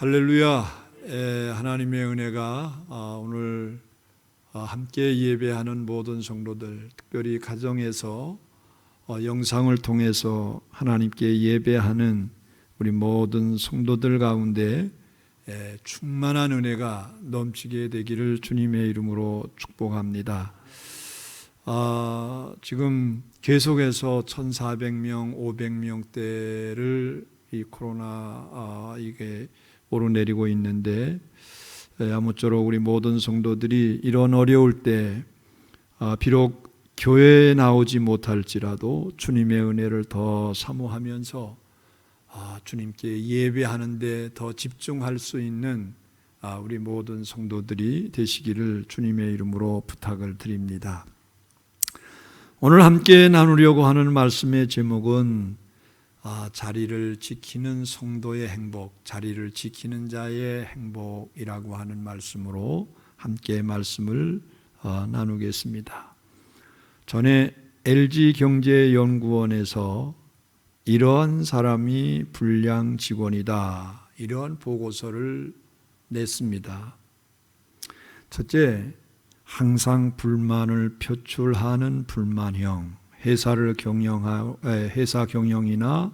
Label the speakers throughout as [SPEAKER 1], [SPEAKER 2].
[SPEAKER 1] 할렐루야. 하나님의 은혜가 오늘 함께 예배하는 모든 성도들, 특별히 가정에서 영상을 통해서 하나님께 예배하는 우리 모든 성도들 가운데 충만한 은혜가 넘치게 되기를 주님의 이름으로 축복합니다. 지금 계속해서 1,400명, 500명대를 이 코로나 이게 오르내리고 있는데, 아무쪼록 우리 모든 성도들이 이런 어려울 때 비록 교회에 나오지 못할지라도 주님의 은혜를 더 사모하면서 주님께 예배하는데 더 집중할 수 있는 우리 모든 성도들이 되시기를 주님의 이름으로 부탁을 드립니다. 오늘 함께 나누려고 하는 말씀의 제목은 자리를 지키는 성도의 행복, 자리를 지키는 자의 행복이라고 하는 말씀으로 함께 말씀을 나누겠습니다. 전에 LG경제연구원에서 이러한 사람이 불량 직원이다, 이러한 보고서를 냈습니다. 첫째, 항상 불만을 표출하는 불만형, 회사 경영이나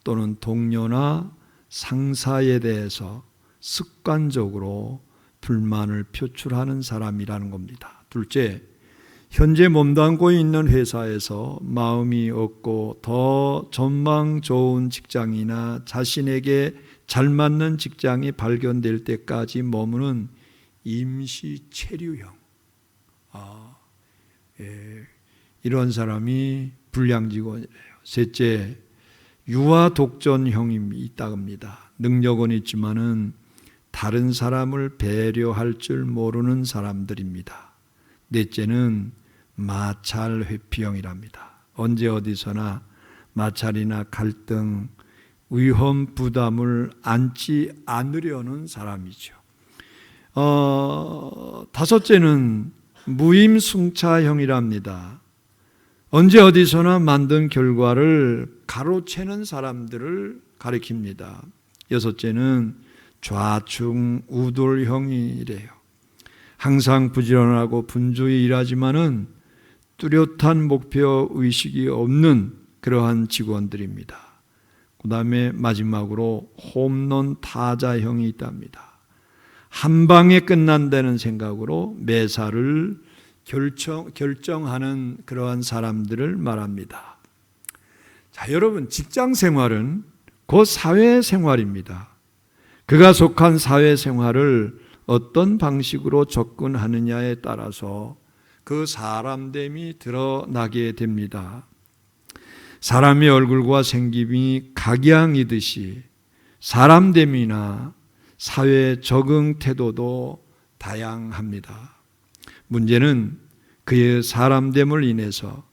[SPEAKER 1] 또는 동료나 상사에 대해서 습관적으로 불만을 표출하는 사람이라는 겁니다. 둘째, 현재 몸담고 있는 회사에서 마음이 없고 더 전망 좋은 직장이나 자신에게 잘 맞는 직장이 발견될 때까지 머무는 임시 체류형, 이런 사람이 불량 직원이래요. 셋째, 유아 독전형이 있다고 합니다. 능력은 있지만은 다른 사람을 배려할 줄 모르는 사람들입니다. 넷째는 마찰 회피형이랍니다. 언제 어디서나 마찰이나 갈등, 위험 부담을 안지 않으려는 사람이죠. 다섯째는 무임승차형이랍니다. 언제 어디서나 만든 결과를 가로채는 사람들을 가리킵니다. 여섯째는 좌충우돌형이래요. 항상 부지런하고 분주히 일하지만은 뚜렷한 목표 의식이 없는 그러한 직원들입니다. 그 다음에 마지막으로 홈런 타자형이 있답니다. 한 방에 끝난다는 생각으로 매사를 결정하는 그러한 사람들을 말합니다. 자, 여러분, 직장 생활은 곧 사회생활입니다. 그가 속한 사회생활을 어떤 방식으로 접근하느냐에 따라서 그 사람됨이 드러나게 됩니다. 사람의 얼굴과 생김이 각양이듯이 사람됨이나 사회 적응 태도도 다양합니다. 문제는 그의 사람됨을 인해서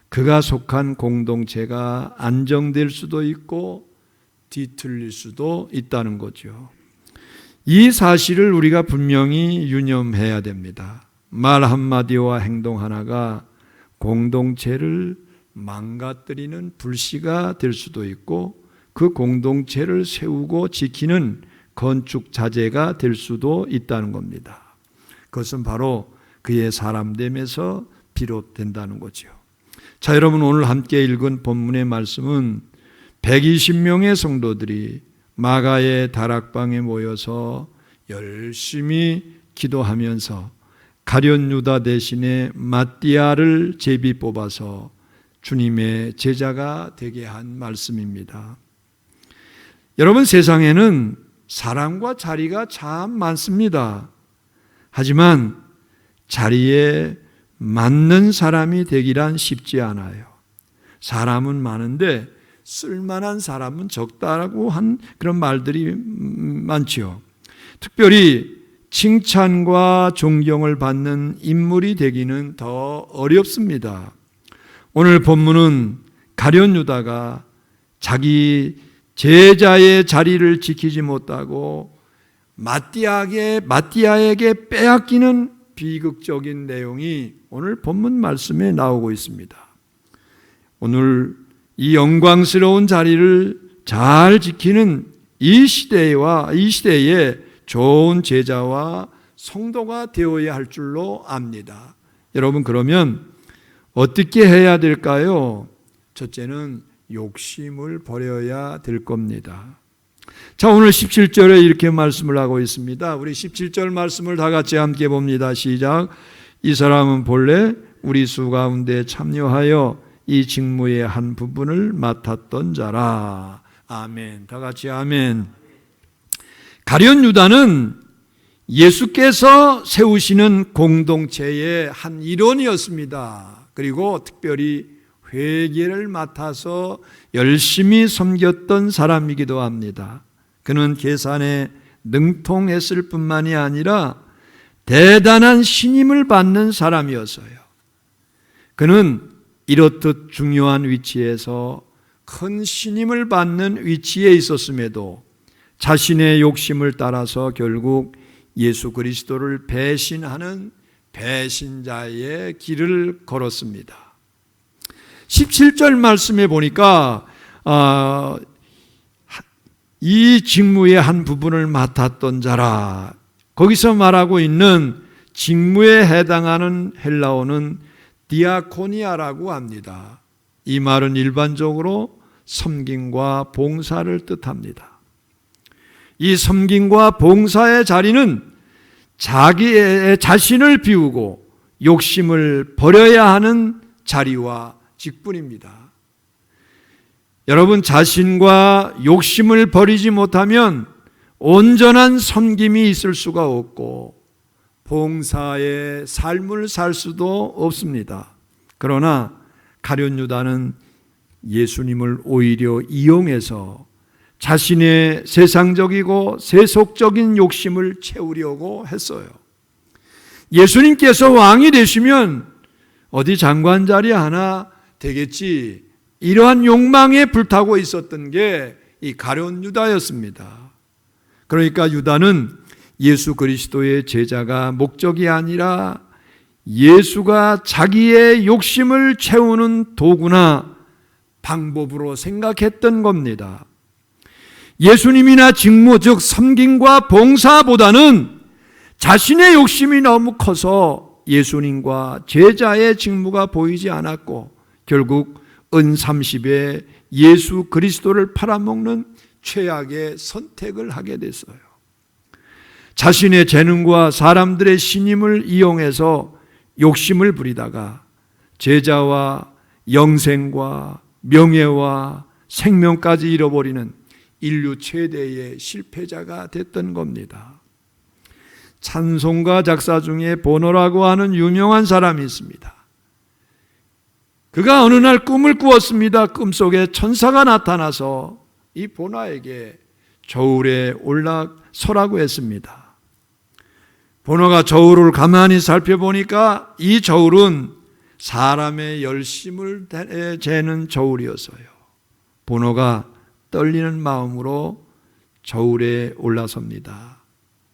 [SPEAKER 1] 그가 속한 공동체가 안정될 수도 있고 뒤틀릴 수도 있다는 거죠. 이 사실을 우리가 분명히 유념해야 됩니다. 말 한마디와 행동 하나가 공동체를 망가뜨리는 불씨가 될 수도 있고 그 공동체를 세우고 지키는 건축 자재가 될 수도 있다는 겁니다. 그것은 바로 그의 사람됨에서 비롯된다는 거죠. 자, 여러분, 오늘 함께 읽은 본문의 말씀은 120명의 성도들이 마가의 다락방에 모여서 열심히 기도하면서 가룟 유다 대신에 마띠아를 제비 뽑아서 주님의 제자가 되게 한 말씀입니다. 여러분, 세상에는 사람과 자리가 참 많습니다. 하지만 자리에 맞는 사람이 되기란 쉽지 않아요. 사람은 많은데 쓸만한 사람은 적다라고 한 그런 말들이 많지요. 특별히 칭찬과 존경을 받는 인물이 되기는 더 어렵습니다. 오늘 본문은 가룟 유다가 자기 제자의 자리를 지키지 못하고 마띠아에게 빼앗기는 비극적인 내용이 오늘 본문 말씀에 나오고 있습니다. 오늘 이 영광스러운 자리를 잘 지키는 이 시대에 좋은 제자와 성도가 되어야 할 줄로 압니다. 여러분, 그러면 어떻게 해야 될까요? 첫째는 욕심을 버려야 될 겁니다. 자, 오늘 17절에 이렇게 말씀을 하고 있습니다. 우리 17절 말씀을 다 같이 함께 봅니다. 시작. 이 사람은 본래 우리 수 가운데 참여하여 이 직무의 한 부분을 맡았던 자라. 아멘. 다 같이 아멘. 가룟 유다는 예수께서 세우시는 공동체의 한 일원이었습니다. 그리고 특별히 회계를 맡아서 열심히 섬겼던 사람이기도 합니다. 그는 계산에 능통했을 뿐만이 아니라 대단한 신임을 받는 사람이었어요. 그는 이렇듯 중요한 위치에서 큰 신임을 받는 위치에 있었음에도 자신의 욕심을 따라서 결국 예수 그리스도를 배신하는 배신자의 길을 걸었습니다. 17절 말씀에 보니까 이 직무의 한 부분을 맡았던 자라, 거기서 말하고 있는 직무에 해당하는 헬라어는 디아코니아라고 합니다. 이 말은 일반적으로 섬김과 봉사를 뜻합니다. 이 섬김과 봉사의 자리는 자기의 자신을 비우고 욕심을 버려야 하는 자리와 직분입니다. 여러분, 자신과 욕심을 버리지 못하면 온전한 섬김이 있을 수가 없고 봉사의 삶을 살 수도 없습니다. 그러나 가룟 유다는 예수님을 오히려 이용해서 자신의 세상적이고 세속적인 욕심을 채우려고 했어요. 예수님께서 왕이 되시면 어디 장관 자리 하나 되겠지, 이러한 욕망에 불타고 있었던 게 이 가룟 유다였습니다. 그러니까 유다는 예수 그리스도의 제자가 목적이 아니라 예수가 자기의 욕심을 채우는 도구나 방법으로 생각했던 겁니다. 예수님이나 직무, 즉 섬김과 봉사보다는 자신의 욕심이 너무 커서 예수님과 제자의 직무가 보이지 않았고 결국 은30에 예수 그리스도를 팔아먹는 최악의 선택을 하게 됐어요. 자신의 재능과 사람들의 신임을 이용해서 욕심을 부리다가 제자와 영생과 명예와 생명까지 잃어버리는 인류 최대의 실패자가 됐던 겁니다. 찬송가 작사 중에 보노라고 하는 유명한 사람이 있습니다. 그가 어느 날 꿈을 꾸었습니다. 꿈속에 천사가 나타나서 이 보노에게 저울에 올라서라고 했습니다. 보노가 저울을 가만히 살펴보니까 이 저울은 사람의 열심을 재는 저울이었어요. 보노가 떨리는 마음으로 저울에 올라섭니다.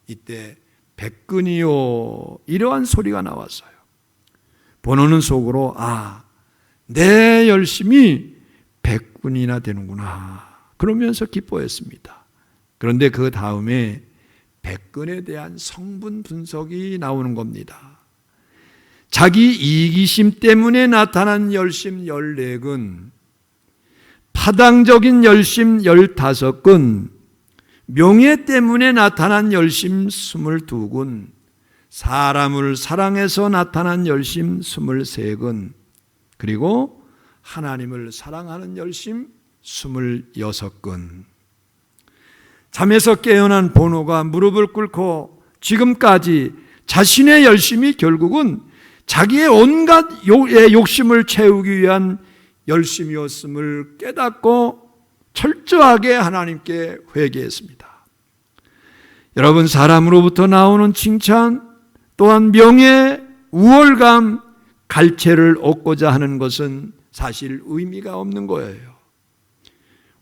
[SPEAKER 1] 이때 백근이요, 이러한 소리가 나왔어요. 보노는 속으로 내 열심이 100분이나 되는구나 그러면서 기뻐했습니다. 그런데 그 다음에 100근에 대한 성분 분석이 나오는 겁니다. 자기 이기심 때문에 나타난 열심 14근, 파당적인 열심 15근, 명예 때문에 나타난 열심 22근, 사람을 사랑해서 나타난 열심 23근, 그리고 하나님을 사랑하는 열심 26근. 잠에서 깨어난 보노가 무릎을 꿇고 지금까지 자신의 열심이 결국은 자기의 온갖 욕심을 채우기 위한 열심이었음을 깨닫고 철저하게 하나님께 회개했습니다. 여러분, 사람으로부터 나오는 칭찬, 또한 명예, 우월감, 갈채를 얻고자 하는 것은 사실 의미가 없는 거예요.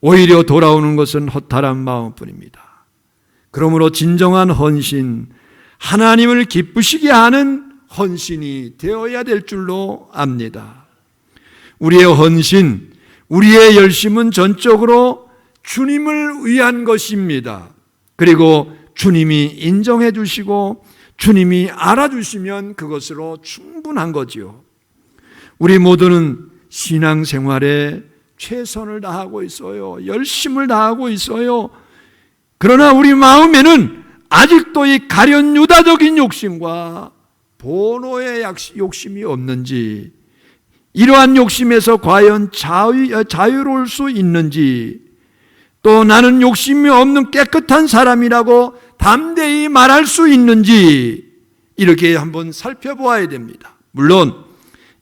[SPEAKER 1] 오히려 돌아오는 것은 허탈한 마음뿐입니다. 그러므로 진정한 헌신, 하나님을 기쁘시게 하는 헌신이 되어야 될 줄로 압니다. 우리의 헌신, 우리의 열심은 전적으로 주님을 위한 것입니다. 그리고 주님이 인정해 주시고 주님이 알아주시면 그것으로 충분한 거지요. 우리 모두는 신앙생활에 최선을 다하고 있어요. 열심을 다하고 있어요. 그러나 우리 마음에는 아직도 이 가련 유다적인 욕심과 본호의 욕심이 없는지, 이러한 욕심에서 과연 자유로울 수 있는지, 또 나는 욕심이 없는 깨끗한 사람이라고 담대히 말할 수 있는지 이렇게 한번 살펴보아야 됩니다. 물론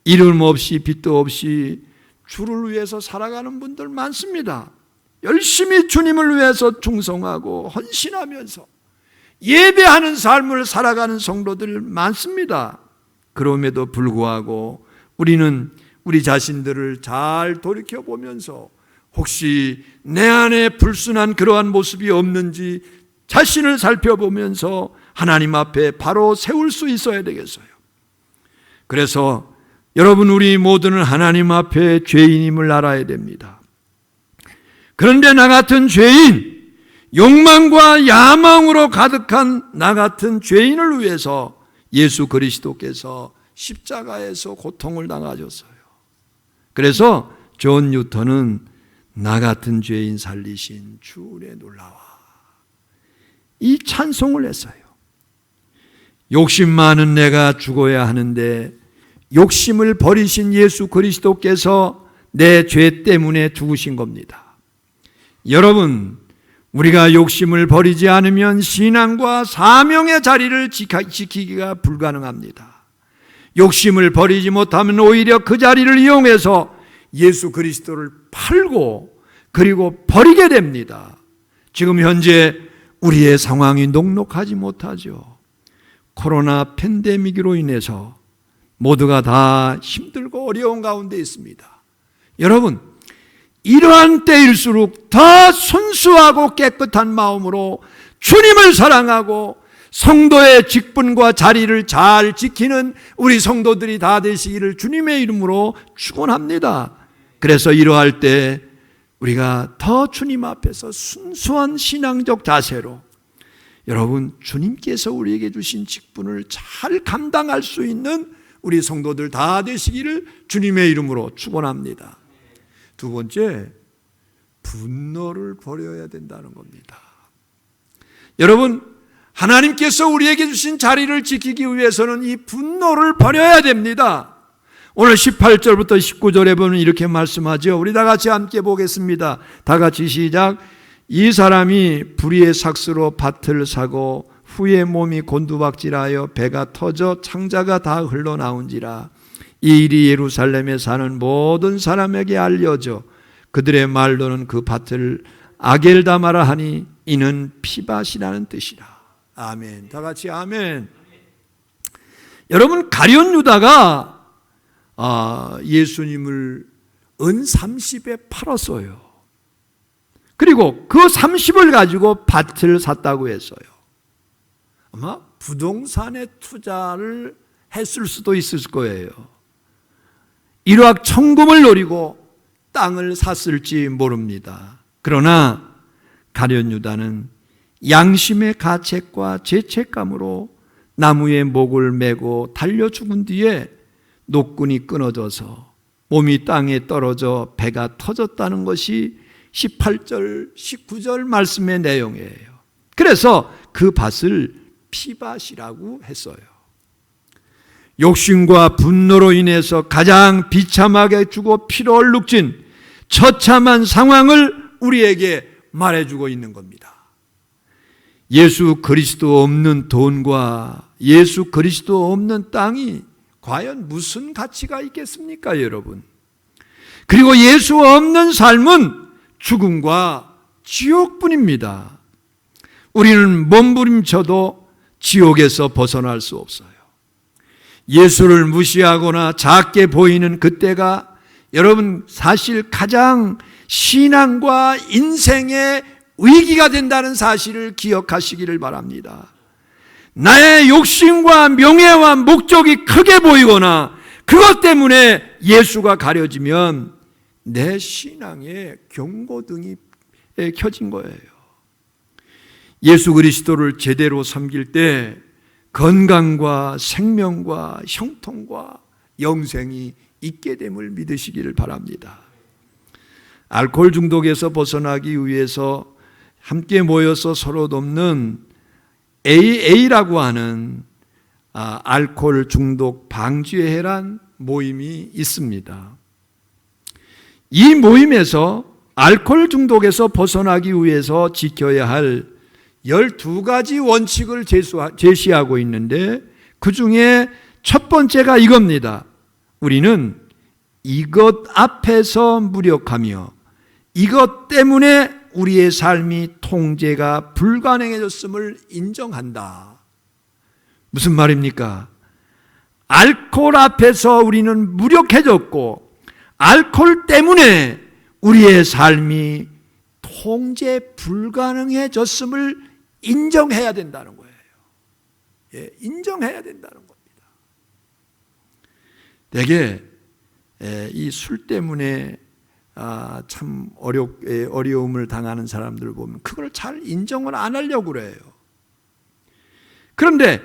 [SPEAKER 1] 이름 없이 빚도 없이 주를 위해서 살아가는 분들 많습니다. 열심히 주님을 위해서 충성하고 헌신하면서 예배하는 삶을 살아가는 성도들 많습니다. 그럼에도 불구하고 우리는 우리 자신들을 잘 돌이켜보면서 혹시 내 안에 불순한 그러한 모습이 없는지 자신을 살펴보면서 하나님 앞에 바로 세울 수 있어야 되겠어요. 그래서 여러분, 우리 모두는 하나님 앞에 죄인임을 알아야 됩니다. 그런데 나 같은 죄인, 욕망과 야망으로 가득한 나 같은 죄인을 위해서 예수 그리스도께서 십자가에서 고통을 당하셨어요. 그래서 존 뉴턴은 나 같은 죄인 살리신 주 은혜 놀라와, 이 찬송을 했어요. 욕심 많은 내가 죽어야 하는데 욕심을 버리신 예수 그리스도께서 내 죄 때문에 죽으신 겁니다. 여러분, 우리가 욕심을 버리지 않으면 신앙과 사명의 자리를 지키기가 불가능합니다. 욕심을 버리지 못하면 오히려 그 자리를 이용해서 예수 그리스도를 팔고 그리고 버리게 됩니다. 지금 현재 우리의 상황이 녹록하지 못하죠. 코로나 팬데믹으로 인해서 모두가 다 힘들고 어려운 가운데 있습니다. 여러분, 이러한 때일수록 더 순수하고 깨끗한 마음으로 주님을 사랑하고 성도의 직분과 자리를 잘 지키는 우리 성도들이 다 되시기를 주님의 이름으로 축원합니다. 그래서 이러할 때 우리가 더 주님 앞에서 순수한 신앙적 자세로 여러분, 주님께서 우리에게 주신 직분을 잘 감당할 수 있는 우리 성도들 다 되시기를 주님의 이름으로 축원합니다. 두 번째, 분노를 버려야 된다는 겁니다. 여러분, 하나님께서 우리에게 주신 자리를 지키기 위해서는 이 분노를 버려야 됩니다. 오늘 18절부터 19절에 보면 이렇게 말씀하죠. 우리 다 같이 함께 보겠습니다. 다 같이 시작. 이 사람이 불의의 삭스로 밭을 사고 후에 몸이 곤두박질하여 배가 터져 창자가 다 흘러나온지라. 이 일이 예루살렘에 사는 모든 사람에게 알려져 그들의 말로는 그 밭을 아겔다마라 하니 이는 피밭이라는 뜻이라. 아멘. 다 같이 아멘. 여러분, 가룟 유다가 예수님을 은 30에 팔았어요. 그리고 그 30을 가지고 밭을 샀다고 했어요. 아마 부동산에 투자를 했을 수도 있을 거예요. 일확천금을 노리고 땅을 샀을지 모릅니다. 그러나 가룟 유다는 양심의 가책과 죄책감으로 나무에 목을 메고 달려 죽은 뒤에 노끈이 끊어져서 몸이 땅에 떨어져 배가 터졌다는 것이 18절, 19절 말씀의 내용이에요. 그래서 그 밭을 피밭이라고 했어요. 욕심과 분노로 인해서 가장 비참하게 죽어 피로 얼룩진 처참한 상황을 우리에게 말해주고 있는 겁니다. 예수 그리스도 없는 돈과 예수 그리스도 없는 땅이 과연 무슨 가치가 있겠습니까, 여러분? 그리고 예수 없는 삶은 죽음과 지옥뿐입니다. 우리는 몸부림쳐도 지옥에서 벗어날 수 없어요. 예수를 무시하거나 작게 보이는 그때가 여러분 사실 가장 신앙과 인생의 위기가 된다는 사실을 기억하시기를 바랍니다. 나의 욕심과 명예와 목적이 크게 보이거나 그것 때문에 예수가 가려지면 내 신앙의 경고등이 켜진 거예요. 예수 그리스도를 제대로 섬길 때 건강과 생명과 형통과 영생이 있게 됨을 믿으시기를 바랍니다. 알코올 중독에서 벗어나기 위해서 함께 모여서 서로 돕는 AA라고 하는 알코올 중독 방지회란 모임이 있습니다. 이 모임에서 알코올 중독에서 벗어나기 위해서 지켜야 할 12가지 원칙을 제시하고 있는데 그 중에 첫 번째가 이겁니다. 우리는 이것 앞에서 무력하며 이것 때문에 우리의 삶이 통제가 불가능해졌음을 인정한다. 무슨 말입니까? 알코올 앞에서 우리는 무력해졌고 알코올 때문에 우리의 삶이 통제 불가능해졌음을 인정해야 된다는 거예요. 예, 인정해야 된다는 겁니다. 대개 이 술 때문에 참 어려움을 당하는 사람들을 보면 그걸 잘 인정을 안 하려고 그래요. 그런데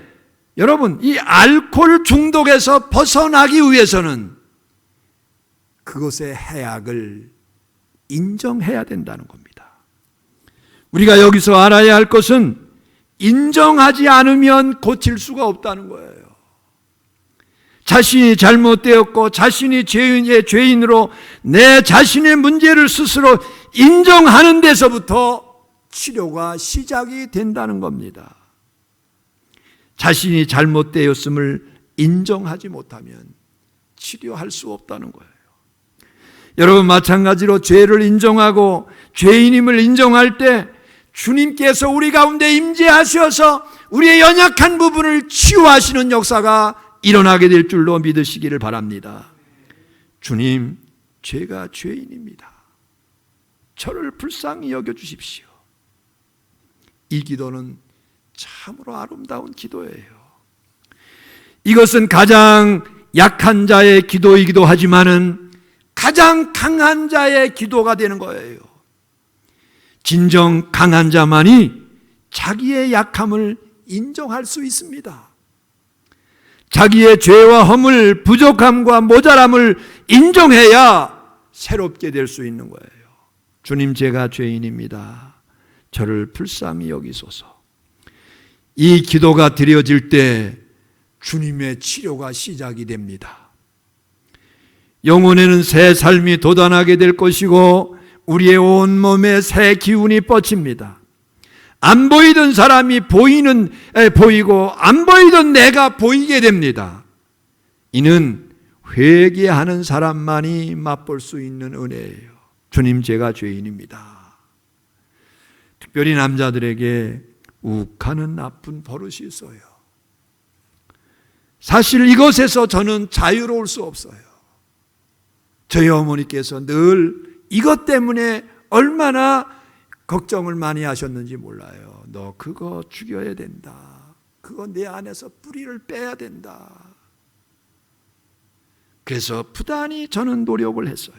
[SPEAKER 1] 여러분, 이 알코올 중독에서 벗어나기 위해서는 그것의 해악을 인정해야 된다는 겁니다. 우리가 여기서 알아야 할 것은 인정하지 않으면 고칠 수가 없다는 거예요. 자신이 잘못되었고 자신이 죄인으로 내 자신의 문제를 스스로 인정하는 데서부터 치료가 시작이 된다는 겁니다. 자신이 잘못되었음을 인정하지 못하면 치료할 수 없다는 거예요. 여러분, 마찬가지로 죄를 인정하고 죄인임을 인정할 때 주님께서 우리 가운데 임재하셔서 우리의 연약한 부분을 치유하시는 역사가 일어나게 될 줄로 믿으시기를 바랍니다. 주님, 제가 죄인입니다. 저를 불쌍히 여겨주십시오. 이 기도는 참으로 아름다운 기도예요. 이것은 가장 약한 자의 기도이기도 하지만은 가장 강한 자의 기도가 되는 거예요. 진정 강한 자만이 자기의 약함을 인정할 수 있습니다. 자기의 죄와 허물, 부족함과 모자람을 인정해야 새롭게 될 수 있는 거예요. 주님, 제가 죄인입니다. 저를 불쌍히 여기소서. 이 기도가 드려질 때 주님의 치료가 시작이 됩니다. 영혼에는 새 삶이 돋아나게 될 것이고 우리의 온몸에 새 기운이 뻗칩니다. 안 보이던 사람이 보이고 안 보이던 내가 보이게 됩니다. 이는 회개하는 사람만이 맛볼 수 있는 은혜예요. 주님, 제가 죄인입니다. 특별히 남자들에게 욱하는 나쁜 버릇이 있어요. 사실 이것에서 저는 자유로울 수 없어요. 저희 어머니께서 늘 이것 때문에 얼마나 걱정을 많이 하셨는지 몰라요. 너 그거 죽여야 된다. 그거 내 안에서 뿌리를 빼야 된다. 그래서 부단히 저는 노력을 했어요.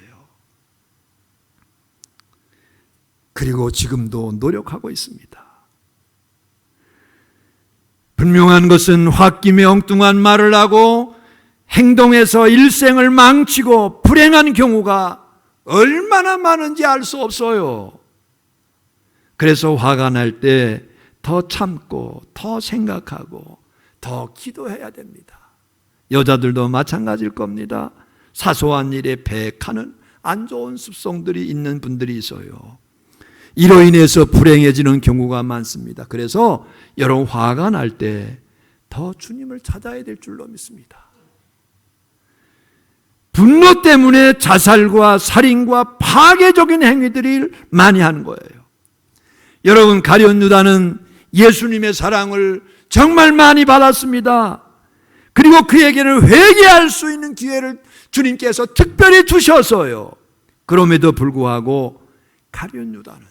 [SPEAKER 1] 그리고 지금도 노력하고 있습니다. 분명한 것은 홧김에 엉뚱한 말을 하고 행동에서 일생을 망치고 불행한 경우가 얼마나 많은지 알 수 없어요. 그래서 화가 날 때 더 참고 더 생각하고 더 기도해야 됩니다. 여자들도 마찬가지일 겁니다. 사소한 일에 배역하는 안 좋은 습성들이 있는 분들이 있어요. 이로 인해서 불행해지는 경우가 많습니다. 그래서 여러분, 화가 날 때 더 주님을 찾아야 될 줄로 믿습니다. 분노 때문에 자살과 살인과 파괴적인 행위들을 많이 하는 거예요. 여러분, 가룟 유다는 예수님의 사랑을 정말 많이 받았습니다. 그리고 그에게는 회개할 수 있는 기회를 주님께서 특별히 주셨어요. 그럼에도 불구하고 가룟 유다는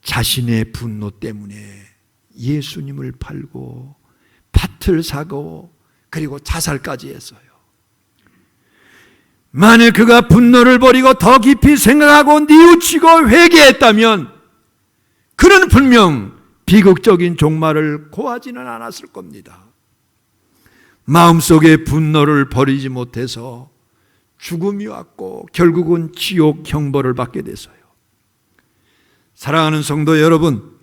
[SPEAKER 1] 자신의 분노 때문에 예수님을 팔고 밭을 사고 그리고 자살까지 했어요. 만일 그가 분노를 버리고 더 깊이 생각하고 뉘우치고 회개했다면 그는 분명 비극적인 종말을 고하지는 않았을 겁니다. 마음속에 분노를 버리지 못해서 죽음이 왔고 결국은 지옥 형벌을 받게 됐어요. 사랑하는 성도 여러분,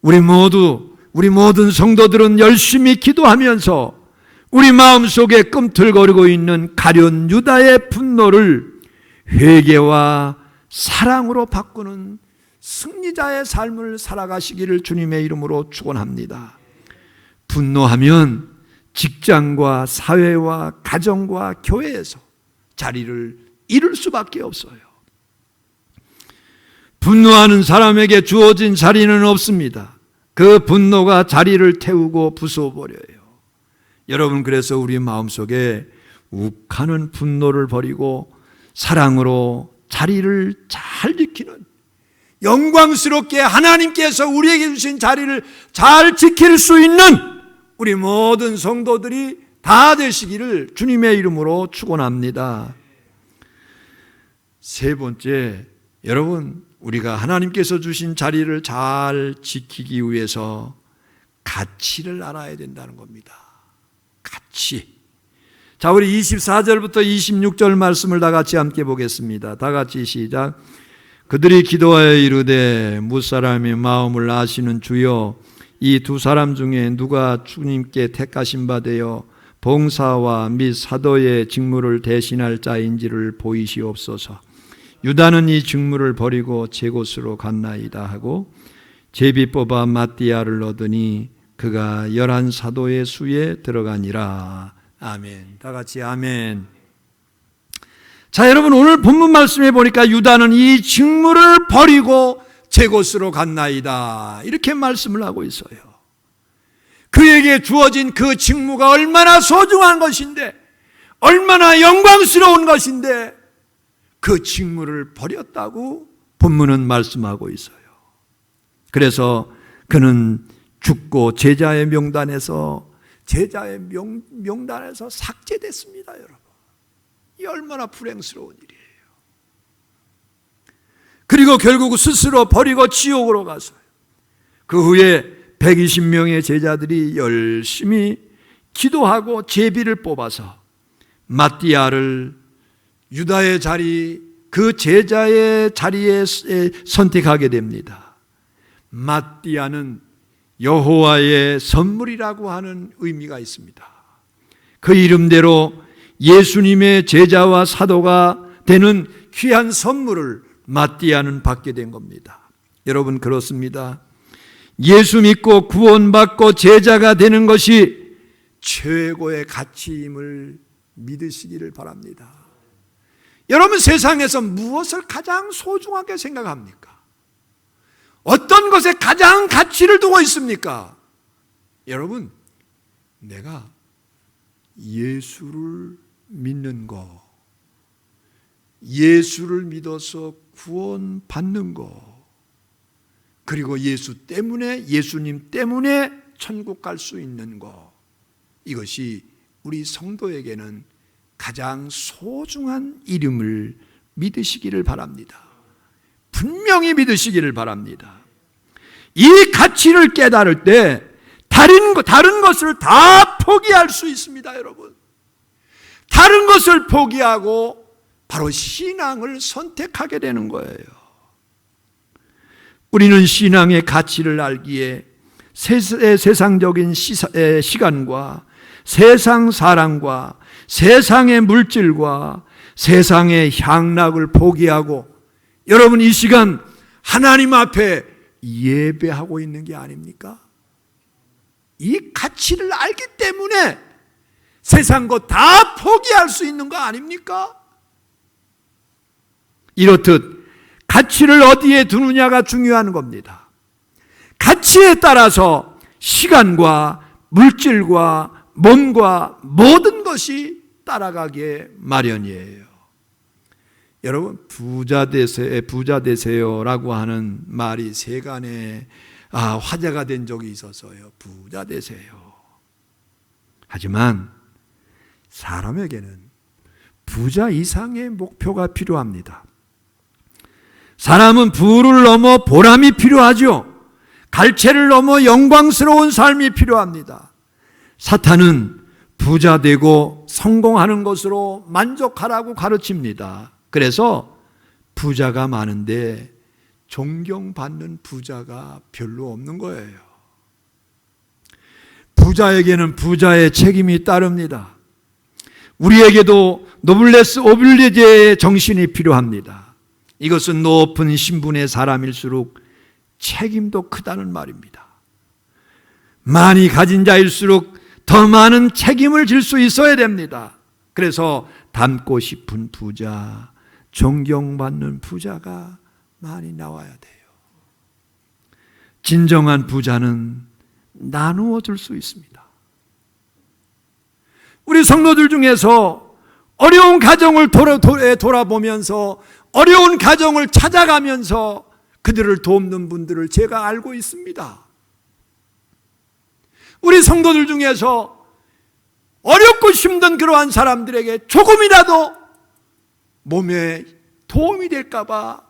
[SPEAKER 1] 우리 모든 성도들은 열심히 기도하면서 우리 마음속에 꿈틀거리고 있는 가련 유다의 분노를 회개와 사랑으로 바꾸는 승리자의 삶을 살아가시기를 주님의 이름으로 축원합니다. 분노하면 직장과 사회와 가정과 교회에서 자리를 잃을 수밖에 없어요. 분노하는 사람에게 주어진 자리는 없습니다. 그 분노가 자리를 태우고 부숴버려요. 여러분, 그래서 우리 마음속에 욱하는 분노를 버리고 사랑으로 자리를 잘 지키는, 영광스럽게 하나님께서 우리에게 주신 자리를 잘 지킬 수 있는 우리 모든 성도들이 다 되시기를 주님의 이름으로 축원합니다. 세 번째, 여러분, 우리가 하나님께서 주신 자리를 잘 지키기 위해서 가치를 알아야 된다는 겁니다. 가치. 자, 우리 24절부터 26절 말씀을 다 같이 함께 보겠습니다. 다 같이 시작. 그들이 기도하여 이르되 무사람의 마음을 아시는 주여, 이 두 사람 중에 누가 주님께 택하신 바 되어 봉사와 및 사도의 직무를 대신할 자인지를 보이시옵소서. 유다는 이 직무를 버리고 제 곳으로 갔나이다 하고 제비 뽑아 마띠아를 얻으니 그가 11 사도의 수에 들어가니라. 아멘. 다 같이 아멘. 자, 여러분, 오늘 본문 말씀에 보니까 유다는 이 직무를 버리고 제 곳으로 갔나이다, 이렇게 말씀을 하고 있어요. 그에게 주어진 그 직무가 얼마나 소중한 것인데, 얼마나 영광스러운 것인데 그 직무를 버렸다고 본문은 말씀하고 있어요. 그래서 그는 죽고 제자의 명단에서 삭제됐습니다. 여러분, 이 얼마나 불행스러운 일이에요. 그리고 결국 스스로 버리고 지옥으로 갔어요. 그 후에 120명의 제자들이 열심히 기도하고 제비를 뽑아서 마띠아를 유다의 자리, 그 제자의 자리에 선택하게 됩니다. 마띠아는 여호와의 선물이라고 하는 의미가 있습니다. 그 이름대로 예수님의 제자와 사도가 되는 귀한 선물을 마띠아는 받게 된 겁니다. 여러분, 그렇습니다. 예수 믿고 구원받고 제자가 되는 것이 최고의 가치임을 믿으시기를 바랍니다. 여러분, 세상에서 무엇을 가장 소중하게 생각합니까? 어떤 것에 가장 가치를 두고 있습니까? 여러분, 내가 예수를 믿는 거, 예수를 믿어서 구원받는 거, 그리고 예수님 때문에 천국 갈 수 있는 거, 이것이 우리 성도에게는 가장 소중한 이름을 믿으시기를 바랍니다. 분명히 믿으시기를 바랍니다. 이 가치를 깨달을 때 다른 것을 다 포기할 수 있습니다. 여러분, 다른 것을 포기하고 바로 신앙을 선택하게 되는 거예요. 우리는 신앙의 가치를 알기에 세상적인 시간과 세상 사랑과 세상의 물질과 세상의 향락을 포기하고, 여러분, 이 시간 하나님 앞에 예배하고 있는 게 아닙니까? 이 가치를 알기 때문에 세상 것 다 포기할 수 있는 거 아닙니까? 이렇듯 가치를 어디에 두느냐가 중요한 겁니다. 가치에 따라서 시간과 물질과 몸과 모든 것이 따라가기에 마련이에요. 여러분, 부자 되세요라고 하는 말이 세간에 화제가 된 적이 있어서요. 부자 되세요. 하지만 사람에게는 부자 이상의 목표가 필요합니다. 사람은 부를 넘어 보람이 필요하죠. 갈채를 넘어 영광스러운 삶이 필요합니다. 사탄은 부자 되고 성공하는 것으로 만족하라고 가르칩니다. 그래서 부자가 많은데 존경받는 부자가 별로 없는 거예요. 부자에게는 부자의 책임이 따릅니다. 우리에게도 노블레스 오블리제의 정신이 필요합니다. 이것은 높은 신분의 사람일수록 책임도 크다는 말입니다. 많이 가진 자일수록 더 많은 책임을 질 수 있어야 됩니다. 그래서 닮고 싶은 부자, 존경받는 부자가 많이 나와야 돼요. 진정한 부자는 나누어 줄 수 있습니다. 우리 성도들 중에서 어려운 가정을 돌아보면서 어려운 가정을 찾아가면서 그들을 돕는 분들을 제가 알고 있습니다. 우리 성도들 중에서 어렵고 힘든 그러한 사람들에게 조금이라도 몸에 도움이 될까봐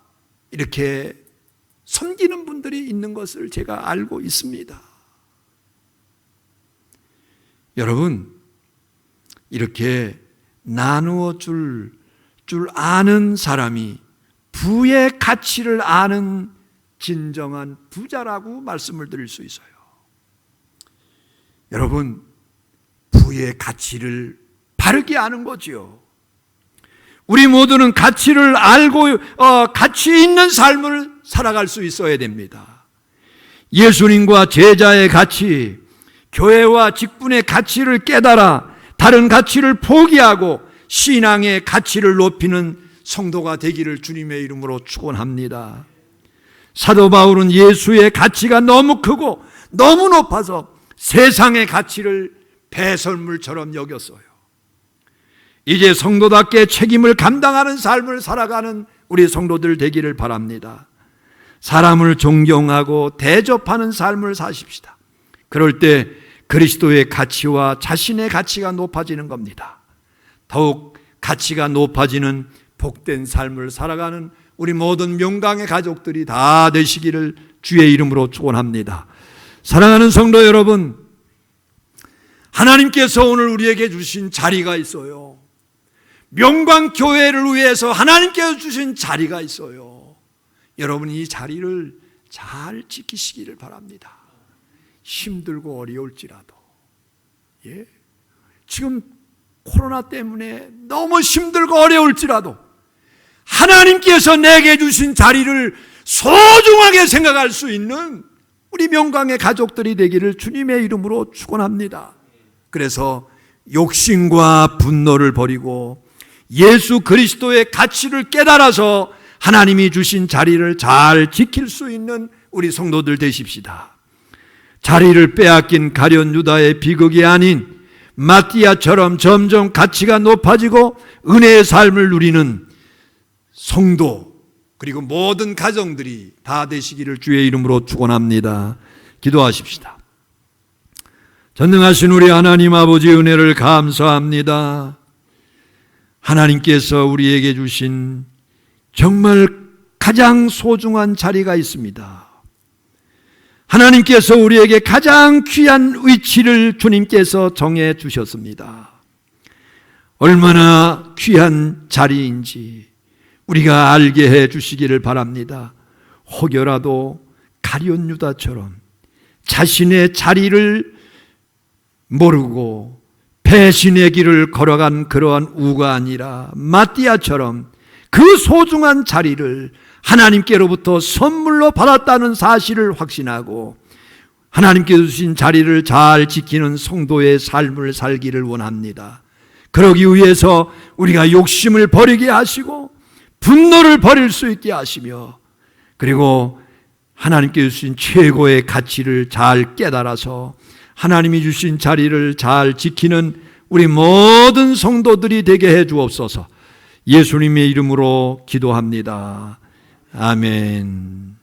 [SPEAKER 1] 이렇게 섬기는 분들이 있는 것을 제가 알고 있습니다. 여러분, 이렇게 나누어 줄 아는 사람이 부의 가치를 아는 진정한 부자라고 말씀을 드릴 수 있어요. 여러분, 부의 가치를 바르게 아는 거지요. 우리 모두는 가치를 알고 가치 있는 삶을 살아갈 수 있어야 됩니다. 예수님과 제자의 가치, 교회와 직분의 가치를 깨달아 다른 가치를 포기하고 신앙의 가치를 높이는 성도가 되기를 주님의 이름으로 축원합니다. 사도 바울은 예수의 가치가 너무 크고 너무 높아서 세상의 가치를 배설물처럼 여겼어요. 이제 성도답게 책임을 감당하는 삶을 살아가는 우리 성도들 되기를 바랍니다. 사람을 존경하고 대접하는 삶을 사십시다. 그럴 때 그리스도의 가치와 자신의 가치가 높아지는 겁니다. 더욱 가치가 높아지는 복된 삶을 살아가는 우리 모든 명강의 가족들이 다 되시기를 주의 이름으로 축원합니다. 사랑하는 성도 여러분, 하나님께서 오늘 우리에게 주신 자리가 있어요. 명광교회를 위해서 하나님께서 주신 자리가 있어요. 여러분, 이 자리를 잘 지키시기를 바랍니다. 힘들고 어려울지라도. 지금 코로나 때문에 너무 힘들고 어려울지라도 하나님께서 내게 주신 자리를 소중하게 생각할 수 있는 우리 명광의 가족들이 되기를 주님의 이름으로 축원합니다. 그래서 욕심과 분노를 버리고 예수 그리스도의 가치를 깨달아서 하나님이 주신 자리를 잘 지킬 수 있는 우리 성도들 되십시다. 자리를 빼앗긴 가룟 유다의 비극이 아닌 마띠아처럼 점점 가치가 높아지고 은혜의 삶을 누리는 성도 그리고 모든 가정들이 다 되시기를 주의 이름으로 축원합니다. 기도하십시다. 전능하신 우리 하나님 아버지 은혜를 감사합니다. 하나님께서 우리에게 주신 정말 가장 소중한 자리가 있습니다. 하나님께서 우리에게 가장 귀한 위치를 주님께서 정해 주셨습니다. 얼마나 귀한 자리인지 우리가 알게 해 주시기를 바랍니다. 혹여라도 가룟 유다처럼 자신의 자리를 모르고 배신의 길을 걸어간 그러한 우가 아니라 마띠아처럼 그 소중한 자리를 하나님께로부터 선물로 받았다는 사실을 확신하고 하나님께서 주신 자리를 잘 지키는 성도의 삶을 살기를 원합니다. 그러기 위해서 우리가 욕심을 버리게 하시고 분노를 버릴 수 있게 하시며 그리고 하나님께서 주신 최고의 가치를 잘 깨달아서 하나님이 주신 자리를 잘 지키는 우리 모든 성도들이 되게 해 주옵소서. 예수님의 이름으로 기도합니다. 아멘.